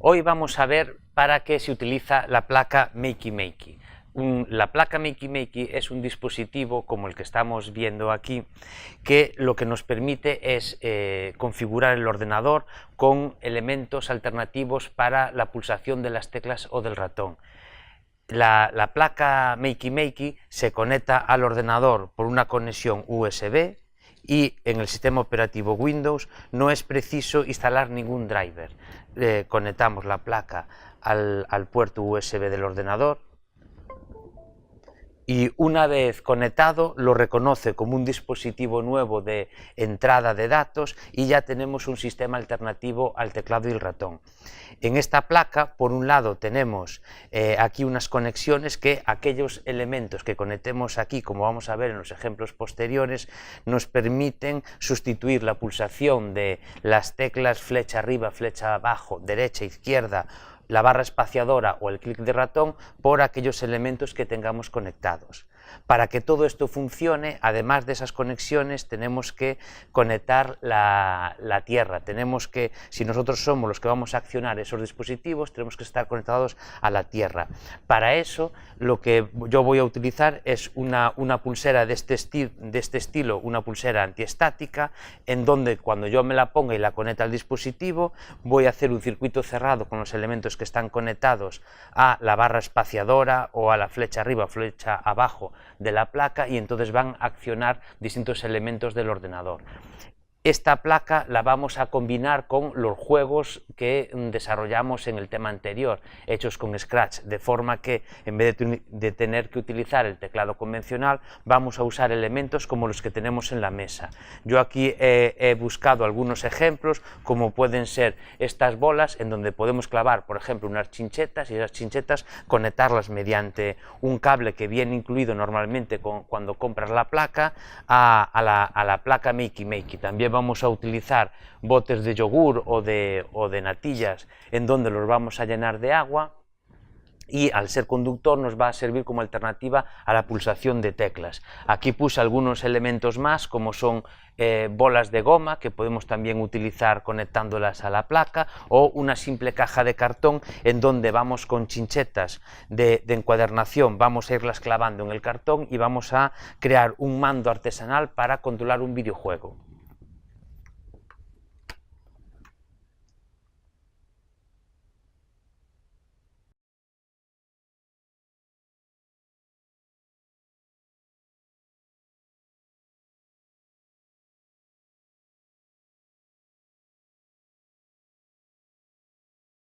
Hoy vamos a ver para qué se utiliza la placa Makey Makey. La placa Makey Makey es un dispositivo como el que estamos viendo aquí, que lo que nos permite es configurar el ordenador con elementos alternativos para la pulsación de las teclas o del ratón. La placa Makey Makey se conecta al ordenador por una conexión USB y en el sistema operativo Windows no es preciso instalar ningún driver. Conectamos la placa al puerto USB del ordenador y una vez conectado lo reconoce como un dispositivo nuevo de entrada de datos y ya tenemos un sistema alternativo al teclado y el ratón. En esta placa, por un lado, tenemos aquí unas conexiones que aquellos elementos que conectemos aquí, como vamos a ver en los ejemplos posteriores, nos permiten sustituir la pulsación de las teclas flecha arriba, flecha abajo, derecha, izquierda, la barra espaciadora o el clic de ratón por aquellos elementos que tengamos conectados. Para que todo esto funcione, además de esas conexiones, tenemos que conectar la tierra. Tenemos que, si nosotros somos los que vamos a accionar esos dispositivos, tenemos que estar conectados a la tierra. Para eso, lo que yo voy a utilizar es una pulsera de este estilo, una pulsera antiestática, en donde cuando yo me la ponga y la conecte al dispositivo, voy a hacer un circuito cerrado con los elementos que están conectados a la barra espaciadora o a la flecha arriba, flecha abajo de la placa, y entonces van a accionar distintos elementos del ordenador. Esta placa la vamos a combinar con los juegos que desarrollamos en el tema anterior, hechos con Scratch, de forma que en vez de tener que utilizar el teclado convencional, vamos a usar elementos como los que tenemos en la mesa. Yo aquí he buscado algunos ejemplos, como pueden ser estas bolas, en donde podemos clavar, por ejemplo, unas chinchetas, y esas chinchetas conectarlas mediante un cable que viene incluido normalmente cuando compras la placa a la placa Makey Makey. También vamos a utilizar botes de yogur o de natillas en donde los vamos a llenar de agua, y al ser conductor nos va a servir como alternativa a la pulsación de teclas. Aquí puse algunos elementos más, como son bolas de goma, que podemos también utilizar conectándolas a la placa, o una simple caja de cartón en donde vamos con chinchetas de encuadernación, vamos a irlas clavando en el cartón y vamos a crear un mando artesanal para controlar un videojuego.